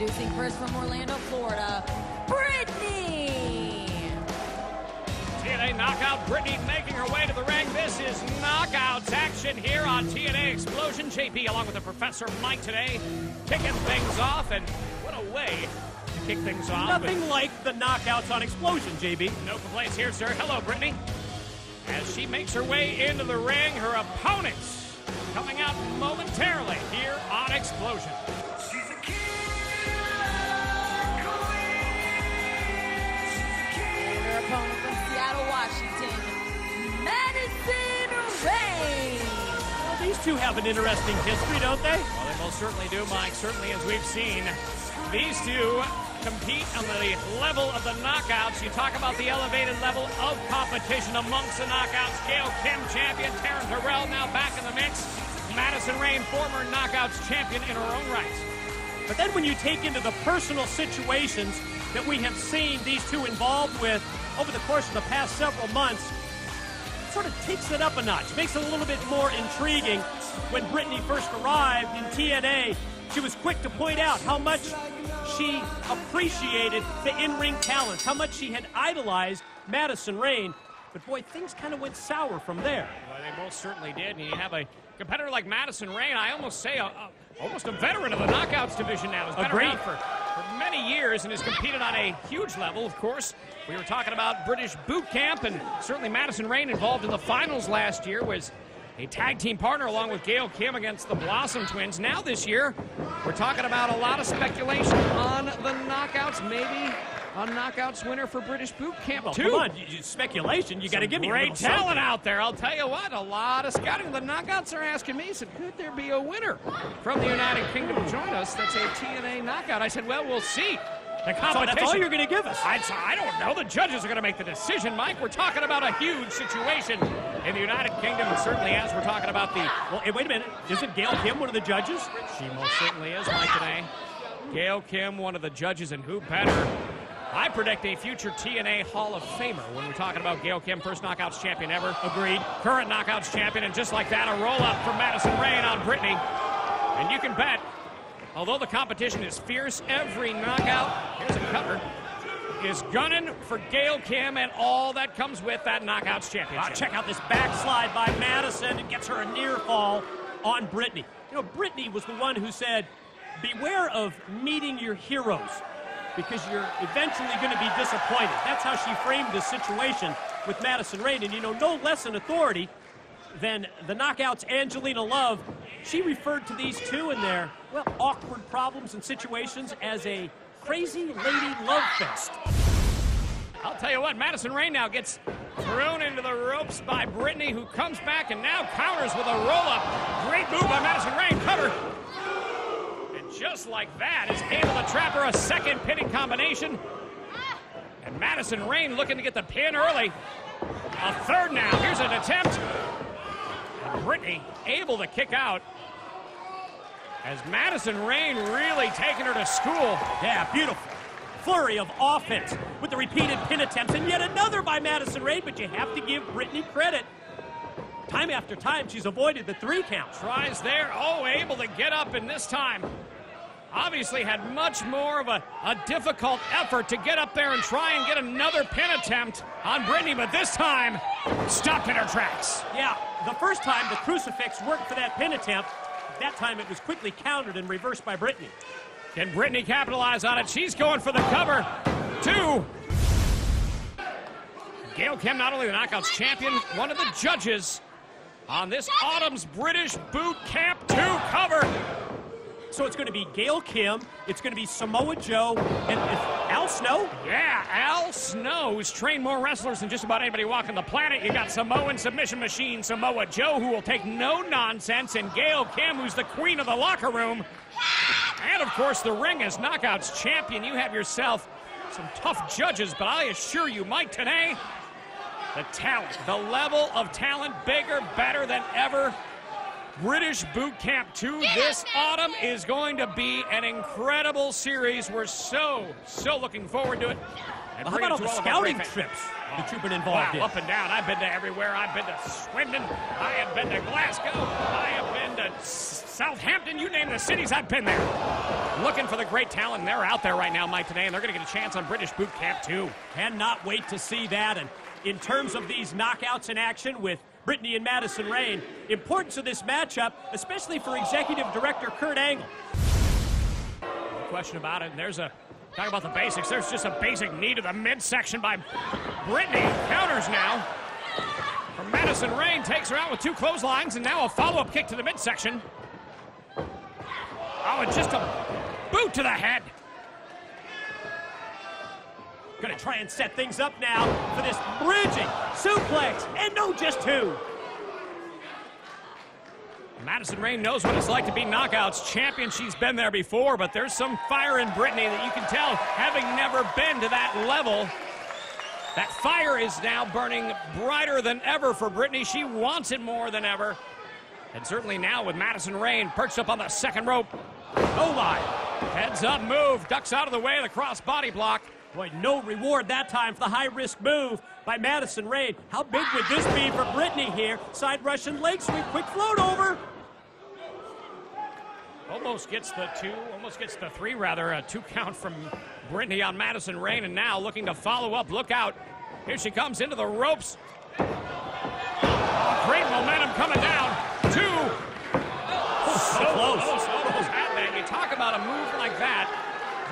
Introducing first from Orlando, Florida, Brittany. TNA knockout Brittany making her way to the ring. This is knockouts action here on TNA Xplosion. JP along with the Professor Mike today, kicking things off, and what a way to kick things off. Nothing like the knockouts on Xplosion, JB. No complaints here, sir. Hello, Brittany. As she makes her way into the ring, her opponents coming out momentarily here on Xplosion. And her opponent from Seattle, Washington, Madison, Rayne. Well, these two have an interesting history, don't they? Well, they most certainly do, Mike. Certainly, as we've seen, these two compete on the level of the knockouts. You talk about the elevated level of competition amongst the knockouts. Gail Kim, champion. Taryn Terrell now back in the mix. Madison Rayne, former knockouts champion in her own right. But then when you take into the personal situations that we have seen these two involved with over the course of the past several months, it sort of takes it up a notch, makes it a little bit more intriguing. When Brittany first arrived in TNA, she was quick to point out how much she appreciated the in-ring talents, how much she had idolized Madison Rayne. But boy, things kind of went sour from there. Well, they most certainly did. And you have a competitor like Madison Rayne, I almost say almost a veteran of the knockouts division now. Has been around for many years and has competed on a huge level, of course. We were talking about British boot camp, and certainly Madison Rayne involved in the finals last year, was a tag team partner along with Gail Kim against the Blossom Twins. Now this year, we're talking about a lot of speculation on the knockouts, maybe a knockouts winner for British boot camp, well, too. Come on, speculation, you got to give me a great little talent something out there. I'll tell you what, a lot of scouting. The knockouts are asking me, said, could there be a winner from the United Kingdom join us? That's a TNA knockout. I said, well, we'll see. The competition. So that's all you're going to give us? I don't know. The judges are going to make the decision, Mike. We're talking about a huge situation in the United Kingdom, and certainly as we're talking about the... Well, hey, wait a minute. Isn't Gail Kim one of the judges? She most certainly is, Mike, today. Gail Kim, one of the judges, and who better? I predict a future TNA Hall of Famer when we're talking about Gail Kim, first knockouts champion ever. Agreed. Current knockouts champion, and just like that, a roll-up from Madison Rayne on Brittany. And you can bet, although the competition is fierce, every knockout, here's a cover, is gunning for Gail Kim and all that comes with that knockouts championship. Check out this backslide by Madison. It gets her a near fall on Brittany. You know, Brittany was the one who said, beware of meeting your heroes, because you're eventually going to be disappointed. That's how she framed the situation with Madison Rayne. And, you know, no less an authority than the knockouts Angelina Love. She referred to these two and their, well, awkward problems and situations as a crazy lady love fest. I'll tell you what, Madison Rayne now gets thrown into the ropes by Brittany, who comes back and now counters with a roll-up. Great move by Madison Rayne, cover. Just like that, is able to trap her a second pinning combination. And Madison Rayne looking to get the pin early. A third now. Here's an attempt. And Brittany able to kick out. As Madison Rayne really taking her to school. Yeah, beautiful. Flurry of offense with the repeated pin attempts. And yet another by Madison Rayne, but you have to give Brittany credit. Time after time, she's avoided the 3 count. Tries there. Oh, able to get up, and this time obviously had much more of a difficult effort to get up there and try and get another pin attempt on Brittany, but this time stopped in her tracks. Yeah, the first time the crucifix worked for that pin attempt. That time it was quickly countered and reversed by Brittany. Can Brittany capitalize on it? She's going for the cover. 2. Gail Kim, not only the knockouts champion, one of the judges on this autumn's British Boot Camp 2 cover. So it's going to be Gail Kim, it's going to be Samoa Joe, and Al Snow? Yeah, Al Snow, who's trained more wrestlers than just about anybody walking the planet. You got Samoan submission machine Samoa Joe, who will take no nonsense, and Gail Kim, who's the queen of the locker room. And, of course, the ring as knockouts champion. You have yourself some tough judges, but I assure you, Mike, today, the talent, the level of talent, bigger, better than ever British Boot Camp 2 this autumn is going to be an incredible series. We're so looking forward to it. And Well, how about all the scouting trips that you've been involved in? Up and down. I've been to everywhere. I've been to Swindon. I have been to Glasgow. I have been to Southampton. You name the cities, I've been there. Looking for the great talent, and they're out there right now, Mike, today, and they're going to get a chance on British Boot Camp 2. Cannot wait to see that. And in terms of these knockouts in action with Brittany and Madison Rayne, importance of this matchup, especially for Executive Director Kurt Angle. No question about it. And talk about the basics. There's just a basic knee to the midsection by Brittany. Counters now from Madison Rayne. Takes her out with 2 clotheslines, and now a follow-up kick to the midsection. Oh, and just a boot to the head. Gonna try and set things up now for this bridging suplex, and no, just 2. Madison Rayne knows what it's like to be knockouts champion. She's been there before, but there's some fire in Brittany that you can tell, having never been to that level. That fire is now burning brighter than ever for Brittany. She wants it more than ever. And certainly now with Madison Rayne perched up on the second rope. Oh my. Heads up move, ducks out of the way of the cross body block. Boy, no reward that time for the high-risk move by Madison Rayne. How big would this be for Brittany here? Side Russian leg sweep, quick float over. Almost gets the 3 rather, a 2 count from Brittany on Madison Rayne, and now looking to follow up. Look out. Here she comes into the ropes. Oh, great momentum coming down. 2. Oh, so close. Almost had that. You talk about a move like that.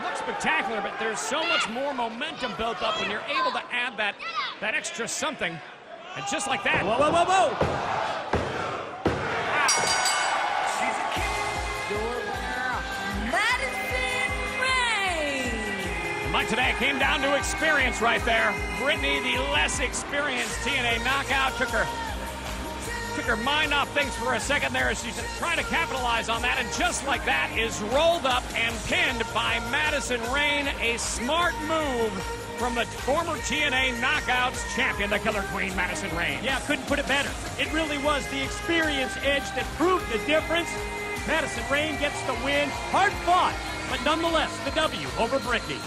Looks spectacular, but there's so much more momentum built up when you're able to add that extra something. And just like that. Whoa, whoa, whoa, whoa. Mike, today it came down to experience right there. Brittany, the less experienced TNA knockout, took her mind off things for a second there as she's trying to capitalize on that, and just like that is rolled up and pinned by Madison Rayne. A smart move from the former TNA Knockouts champion, the Killer Queen, Madison Rayne. Yeah, couldn't put it better. It really was the experience edge that proved the difference. Madison Rayne gets the win. Hard fought, but nonetheless, the W over Brittany.